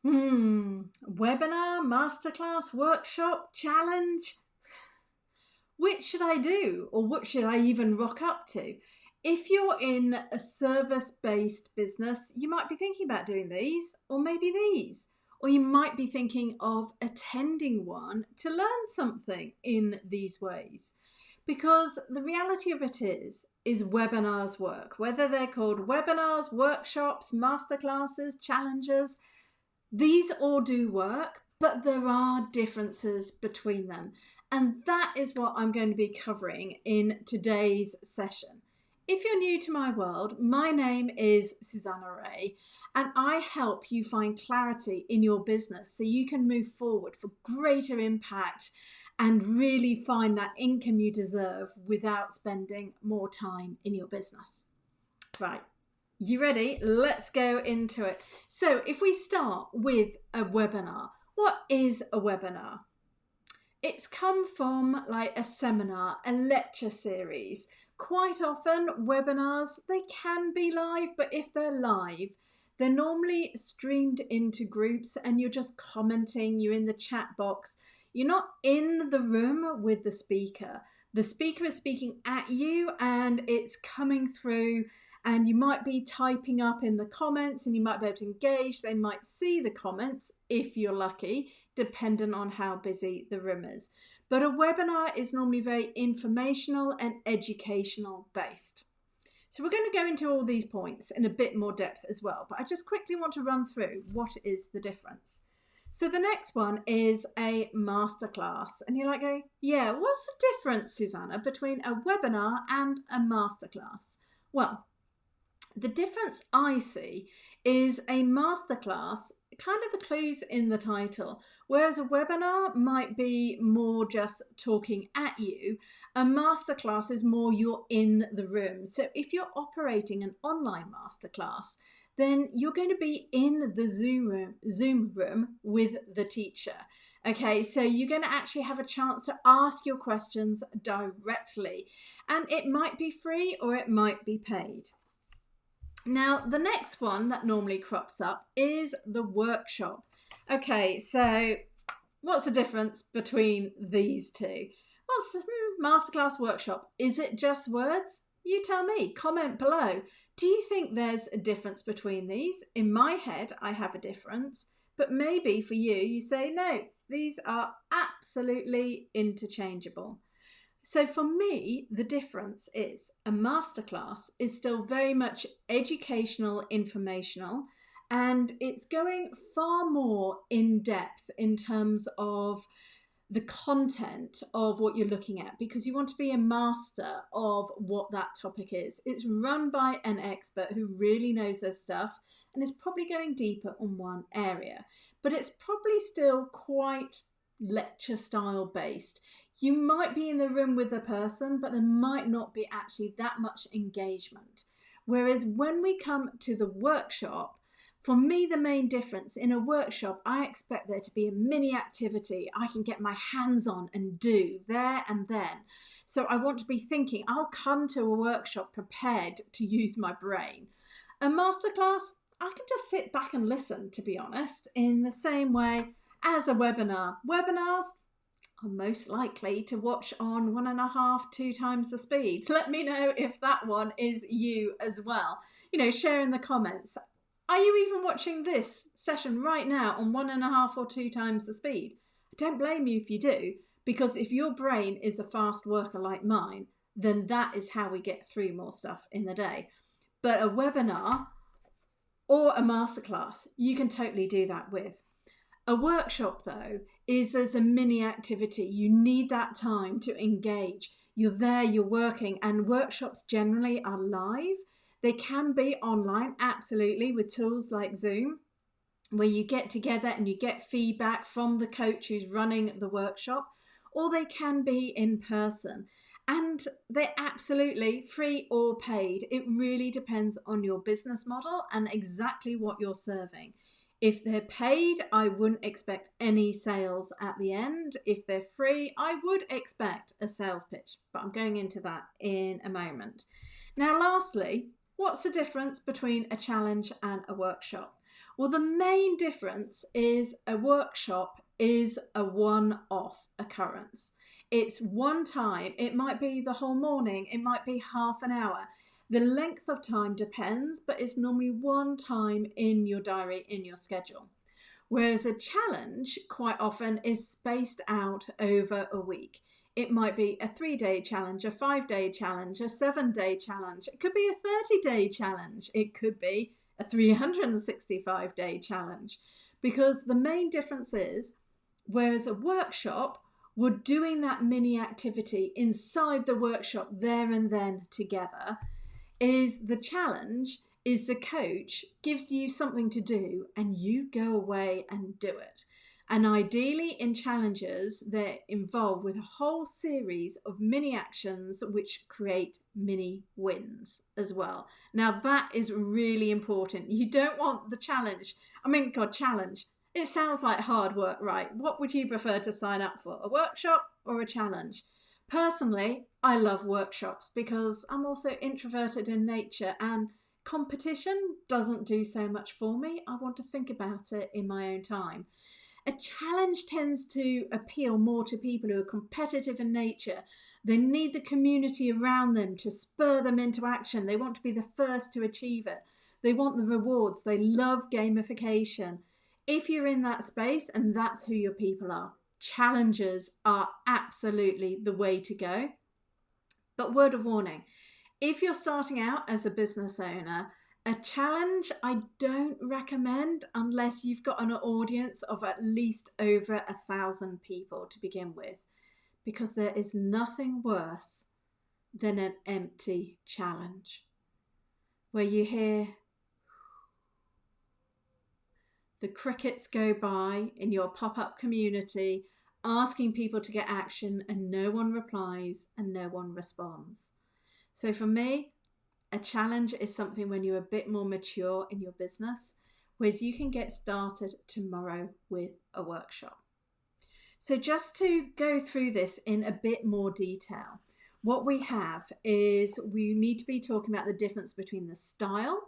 Webinar, masterclass, workshop, challenge. Which should I do, or what should I even rock up to? If you're in a service-based business, you might be thinking about doing these, or maybe these. Or you might be thinking of attending one to learn something in these ways. Because the reality of it is webinars work. Whether they're called webinars, workshops, masterclasses, challenges, these all do work, but there are differences between them. And that is what I'm going to be covering in today's session. If you're new to my world, my name is Susanna Reay, and I help you find clarity in your business so you can move forward for greater impact and really find that income you deserve without spending more time in your business. Right. You ready? Let's go into it. So if we start with a webinar, what is a webinar? It's come from like a seminar, a lecture series. Quite often webinars, they can be live, but if they're live, they're normally streamed into groups and you're just commenting, you're in the chat box. You're not in the room with the speaker. The speaker is speaking at you and it's coming through, and you might be typing up in the comments and you might be able to engage. They might see the comments if you're lucky, dependent on how busy the room is. But a webinar is normally very informational and educational based. So we're going to go into all these points in a bit more depth as well, but I just quickly want to run through what is the difference. So the next one is a masterclass. And you're like, yeah, what's the difference, Susanna, between a webinar and a masterclass? Well, the difference I see is a masterclass, kind of the clues in the title, whereas a webinar might be more just talking at you. A masterclass is more you're in the room. So if you're operating an online masterclass, then you're going to be in the Zoom room with the teacher. Okay, so you're going to actually have a chance to ask your questions directly, and it might be free or it might be paid. Now, the next one that normally crops up is the workshop. Okay, so what's the difference between these two? What's masterclass, workshop? Is it just words? You tell me, comment below. Do you think there's a difference between these? In my head, I have a difference, but maybe for you, you say, no, these are absolutely interchangeable. So for me, the difference is a masterclass is still very much educational, informational, and it's going far more in depth in terms of the content of what you're looking at, because you want to be a master of what that topic is. It's run by an expert who really knows their stuff and is probably going deeper on one area, but it's probably still quite lecture style based. You might be in the room with a person, but there might not be actually that much engagement. Whereas when we come to the workshop, for me, the main difference in a workshop, I expect there to be a mini activity I can get my hands on and do there and then. So I want to be thinking, I'll come to a workshop prepared to use my brain. A masterclass, I can just sit back and listen, to be honest, in the same way as a webinar. Webinars are most likely to watch on 1.5, 2 times the speed. Let me know if that one is you as well. You know, share in the comments. Are you even watching this session right now on 1.5 or 2 times the speed? I don't blame you if you do, because if your brain is a fast worker like mine, then that is how we get through more stuff in the day. But a webinar or a masterclass, you can totally do that with. A workshop, though, is there's a mini activity. You need that time to engage. You're there, you're working, and workshops generally are live. They can be online, absolutely, with tools like Zoom, where you get together and you get feedback from the coach who's running the workshop, or they can be in person. And they're absolutely free or paid. It really depends on your business model and exactly what you're serving. If they're paid, I wouldn't expect any sales at the end. If they're free, I would expect a sales pitch, but I'm going into that in a moment. Now, lastly, what's the difference between a challenge and a workshop? Well, the main difference is a workshop is a one-off occurrence. It's one time. It might be the whole morning. It might be half an hour. The length of time depends, but it's normally one time in your diary, in your schedule. Whereas a challenge quite often is spaced out over a week. It might be a 3-day challenge, a 5-day challenge, a 7-day challenge. It could be a 30-day challenge. It could be a 365-day challenge. Because the main difference is, whereas a workshop, we're doing that mini activity inside the workshop there and then together, is the challenge is the coach gives you something to do and you go away and do it. And ideally in challenges, they're involved with a whole series of mini actions which create mini wins as well. Now that is really important. You don't want the challenge. Challenge. It sounds like hard work, right? What would you prefer to sign up for? A workshop or a challenge? Personally, I love workshops because I'm also introverted in nature and competition doesn't do so much for me. I want to think about it in my own time. A challenge tends to appeal more to people who are competitive in nature. They need the community around them to spur them into action. They want to be the first to achieve it. They want the rewards. They love gamification. If you're in that space and that's who your people are, challenges are absolutely the way to go. But word of warning, if you're starting out as a business owner, a challenge I don't recommend unless you've got an audience of at least over 1,000 people to begin with, because there is nothing worse than an empty challenge where you hear the crickets go by in your pop-up community asking people to get action and no one replies and no one responds. So for me, a challenge is something when you're a bit more mature in your business, whereas you can get started tomorrow with a workshop. So just to go through this in a bit more detail, what we have is we need to be talking about the difference between the style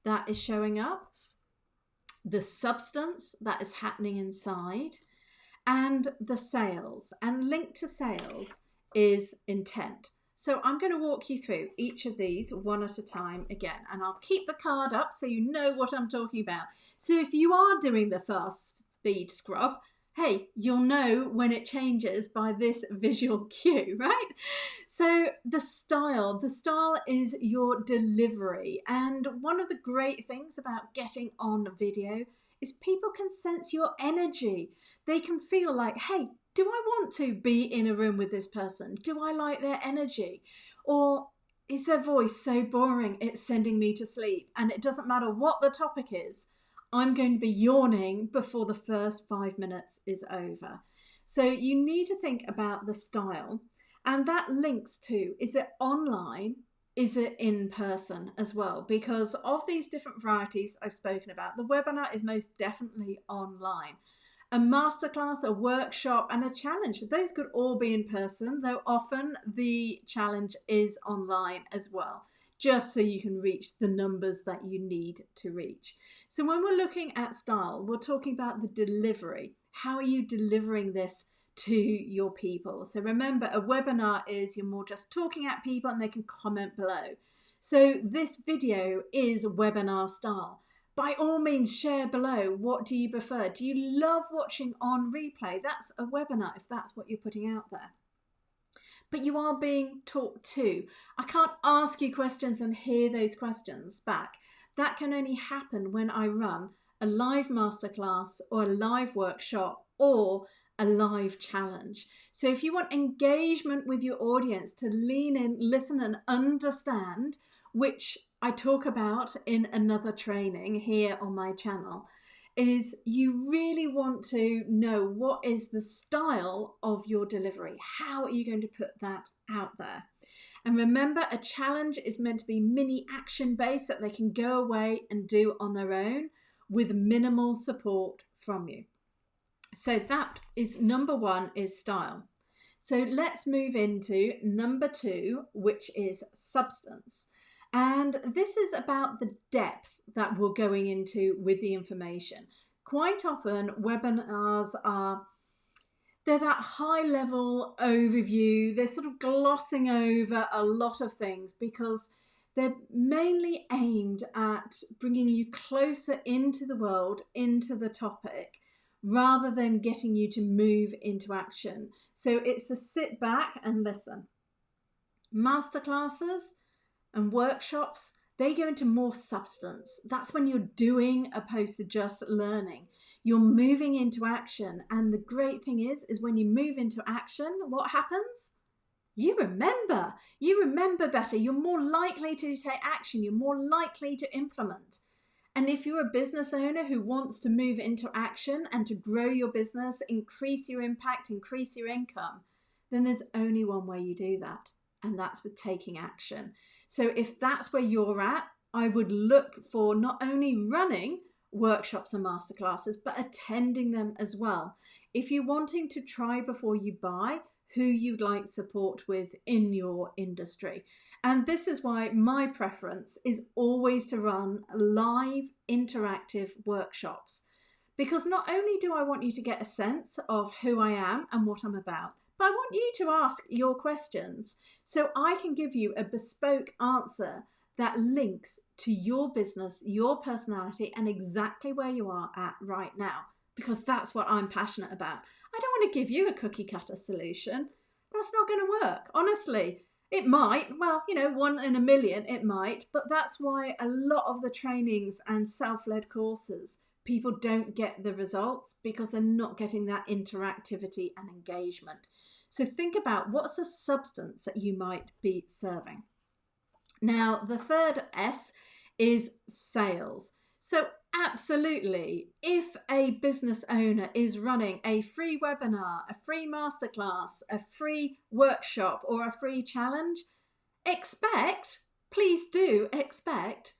that is showing up, the substance that is happening inside, and the sales. And linked to sales is intent. So I'm going to walk you through each of these one at a time again, and I'll keep the card up so you know what I'm talking about. So if you are doing the fast speed scrub, hey, you'll know when it changes by this visual cue, right? So the style is your delivery. And one of the great things about getting on video is people can sense your energy. They can feel like, hey, do I want to be in a room with this person? Do I like their energy? Or is their voice so boring it's sending me to sleep? And it doesn't matter what the topic is, I'm going to be yawning before the first 5 minutes is over. So you need to think about the style, and that links to, is it online? Is it in person as well? Because of these different varieties I've spoken about, the webinar is most definitely online. A masterclass, a workshop, and a challenge, those could all be in person, though often the challenge is online as well, just so you can reach the numbers that you need to reach. So when we're looking at style, we're talking about the delivery. How are you delivering this to your people? So remember, a webinar is you're more just talking at people and they can comment below. So this video is webinar style. By all means, share below. What do you prefer? Do you love watching on replay? That's a webinar if that's what you're putting out there. But you are being talked to. I can't ask you questions and hear those questions back. That can only happen when I run a live masterclass or a live workshop or a live challenge. So if you want engagement with your audience to lean in, listen and understand, which I talk about in another training here on my channel, is you really want to know what is the style of your delivery. How are you going to put that out there? And remember, a challenge is meant to be mini action based that they can go away and do on their own with minimal support from you. So that is number one, is style. So let's move into number two, which is substance. And this is about the depth that we're going into with the information. Quite often, webinars they're that high level overview. They're sort of glossing over a lot of things because they're mainly aimed at bringing you closer into the world, into the topic, rather than getting you to move into action. So it's a sit back and listen. Masterclasses and workshops, they go into more substance. That's when you're doing opposed to just learning. You're moving into action. And the great thing is when you move into action, what happens? You remember better. You're more likely to take action. You're more likely to implement. And if you're a business owner who wants to move into action and to grow your business, increase your impact, increase your income, then there's only one way you do that. And that's with taking action. So if that's where you're at, I would look for not only running workshops and masterclasses, but attending them as well. If you're wanting to try before you buy, who you'd like support with in your industry. And this is why my preference is always to run live interactive workshops. Because not only do I want you to get a sense of who I am and what I'm about, but I want you to ask your questions so I can give you a bespoke answer that links to your business, your personality, and exactly where you are at right now, because that's what I'm passionate about. I don't want to give you a cookie cutter solution. That's not going to work. Honestly, it might. Well, 1 in a million, it might. But that's why a lot of the trainings and self-led courses, people don't get the results because they're not getting that interactivity and engagement. So think about what's the substance that you might be serving. Now, the third S is sales. So absolutely, if a business owner is running a free webinar, a free masterclass, a free workshop, or a free challenge, please do expect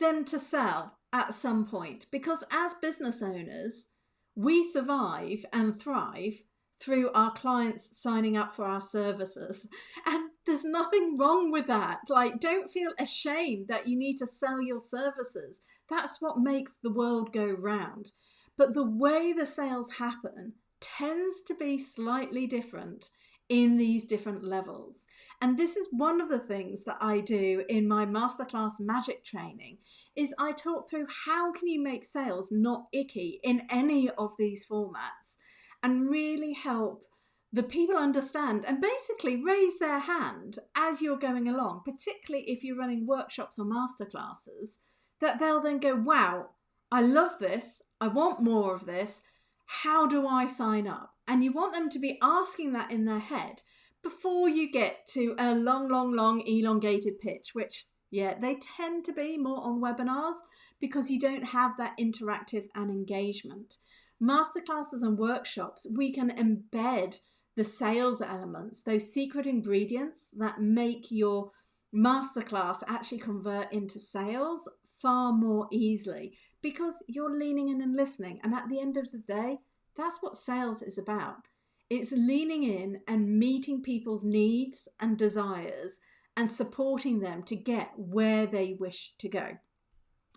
them to sell at some point. Because as business owners, we survive and thrive through our clients signing up for our services. And there's nothing wrong with that. Don't feel ashamed that you need to sell your services. That's what makes the world go round. But the way the sales happen tends to be slightly different in these different levels. And this is one of the things that I do in my masterclass magic training is I talk through how can you make sales not icky in any of these formats and really help the people understand and basically raise their hand as you're going along, particularly if you're running workshops or masterclasses, that they'll then go, wow, I love this. I want more of this. How do I sign up? And you want them to be asking that in their head before you get to a long, elongated pitch, which, they tend to be more on webinars because you don't have that interactive and engagement. Masterclasses and workshops, we can embed the sales elements, those secret ingredients that make your masterclass actually convert into sales far more easily because you're leaning in and listening. And at the end of the day, that's what sales is about. It's leaning in and meeting people's needs and desires and supporting them to get where they wish to go.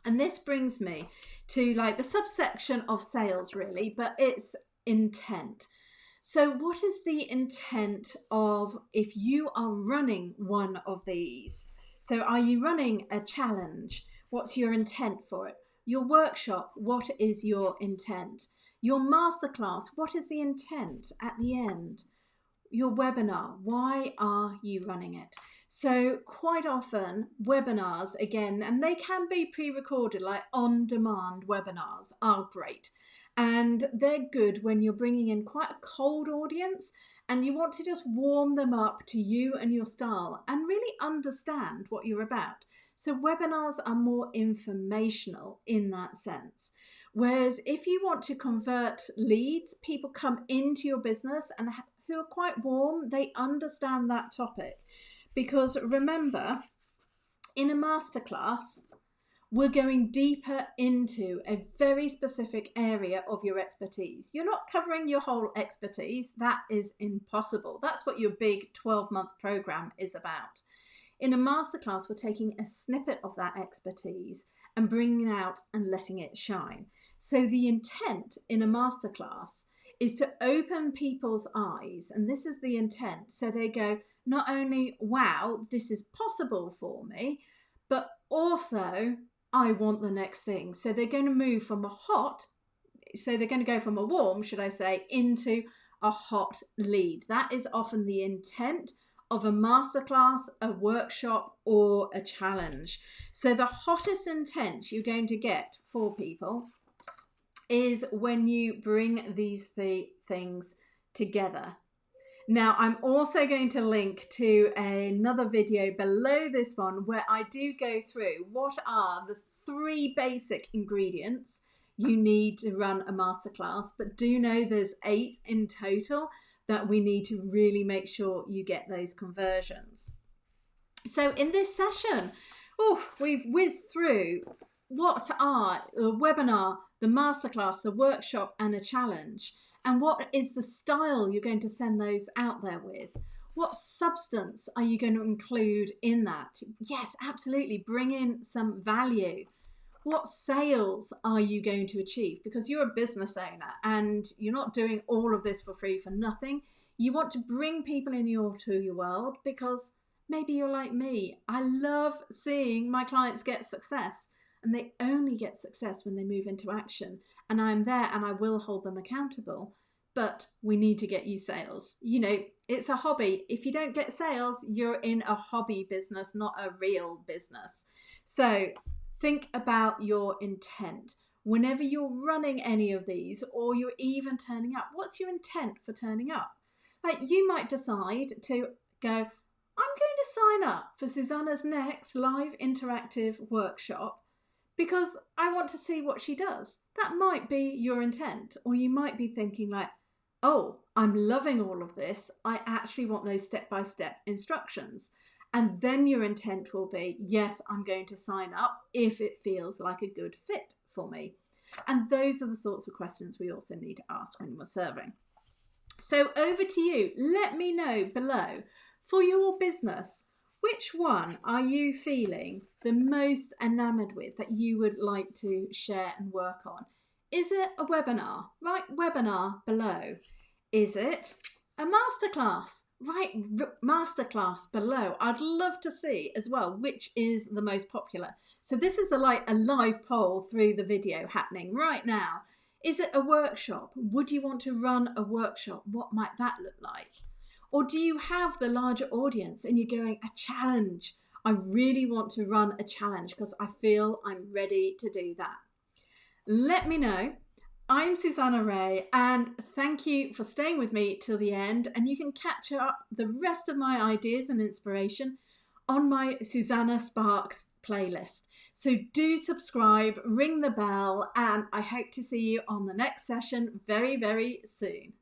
And this brings me to the subsection of sales really, but it's intent. So what is the intent of if you are running one of these? So are you running a challenge? What's your intent for it? Your workshop, what is your intent? Your masterclass, what is the intent at the end? Your webinar, why are you running it? So quite often webinars, again, and they can be pre-recorded, like on-demand webinars are great. And they're good when you're bringing in quite a cold audience and you want to just warm them up to you and your style and really understand what you're about. So webinars are more informational in that sense. Whereas if you want to convert leads, people come into your business and who are quite warm, they understand that topic. Because remember, in a masterclass, we're going deeper into a very specific area of your expertise. You're not covering your whole expertise. That is impossible. That's what your big 12-month program is about. In a masterclass, we're taking a snippet of that expertise and bringing it out and letting it shine. So the intent in a masterclass is to open people's eyes, and this is the intent. So they go, not only, wow, this is possible for me, but also I want the next thing. So they're going to move from they're going to go from a warm, should I say, into a hot lead. That is often the intent of a masterclass, a workshop, or a challenge. So the hottest intent you're going to get for people is when you bring these three things together. Now, I'm also going to link to another video below this one where I do go through what are the 3 basic ingredients you need to run a masterclass, but do know there's 8 in total that we need to really make sure you get those conversions. So in this session, we've whizzed through what are the webinar, the masterclass, the workshop, and a challenge. And what is the style you're going to send those out there with? What substance are you going to include in that? Yes, absolutely. Bring in some value. What sales are you going to achieve? Because you're a business owner and you're not doing all of this for free for nothing. You want to bring people to your world because maybe you're like me. I love seeing my clients get success, and they only get success when they move into action. And I'm there and I will hold them accountable. But we need to get you sales. You know, it's a hobby. If you don't get sales, you're in a hobby business, not a real business. So think about your intent. Whenever you're running any of these, or you're even turning up, what's your intent for turning up? Like, you might decide to go, I'm going to sign up for Susanna's next live interactive workshop because I want to see what she does. That might be your intent. Or you might be thinking like, oh, I'm loving all of this. I actually want those step-by-step instructions. And then your intent will be, yes, I'm going to sign up if it feels like a good fit for me. And those are the sorts of questions we also need to ask when we're serving. So over to you. Let me know below, for your business, which one are you feeling the most enamored with that you would like to share and work on? Is it a webinar? Write webinar below. Is it a masterclass? Write masterclass below. I'd love to see as well which is the most popular. So this is like a live poll through the video happening right now. Is it a workshop? Would you want to run a workshop? What might that look like? Or do you have the larger audience and you're going, a challenge? I really want to run a challenge because I feel I'm ready to do that. Let me know. I'm Susanna Reay, and thank you for staying with me till the end. And you can catch up the rest of my ideas and inspiration on my Susanna Sparks playlist. So do subscribe, ring the bell, and I hope to see you on the next session very, very soon.